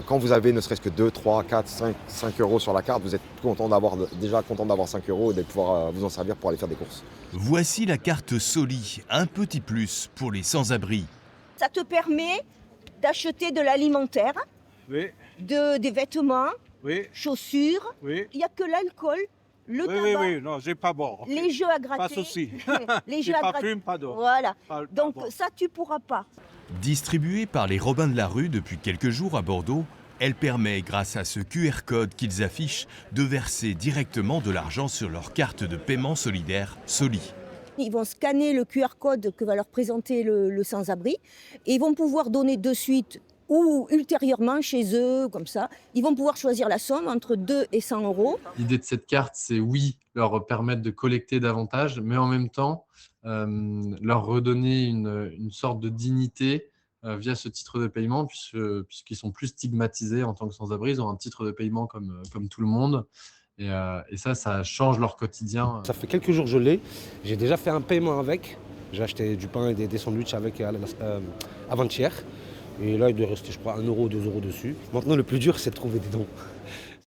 Quand vous avez ne serait-ce que 2, 3, 4, 5 euros sur la carte, vous êtes déjà content d'avoir 5 euros et de pouvoir vous en servir pour aller faire des courses. Voici la carte Soli, un petit plus pour les sans-abri. Ça te permet d'acheter de l'alimentaire, Oui, des vêtements, oui, chaussures. oui. Il n'y a que l'alcool, le Oui, oui, tabac, oui, non, j'ai pas bon. les jeux à gratter. Pas de souci. Les J'ai jeux à pas gratter. fume, pas d'eau. Voilà. Pas Donc bon. ça, tu pourras pas. Distribuée par les Robins de la Rue depuis quelques jours à Bordeaux, elle permet, grâce à ce QR code qu'ils affichent, de verser directement de l'argent sur leur carte de paiement solidaire Soli. Ils vont scanner le QR code que va leur présenter le sans-abri et ils vont pouvoir donner de suite ou ultérieurement chez eux, comme ça. Ils vont pouvoir choisir la somme entre 2 et 100 euros. L'idée de cette carte, c'est oui, leur permettre de collecter davantage, mais en même temps, leur redonner une sorte de dignité via ce titre de paiement, puisqu'ils sont plus stigmatisés en tant que sans-abri. Ils ont un titre de paiement comme tout le monde. Et ça change leur quotidien. Ça fait quelques jours que je l'ai. J'ai déjà fait un paiement avec. J'ai acheté du pain et des sandwichs avec avant-hier. Et là, il doit rester, je crois, 1 euro, 2 euros dessus. Maintenant, le plus dur, c'est de trouver des dons.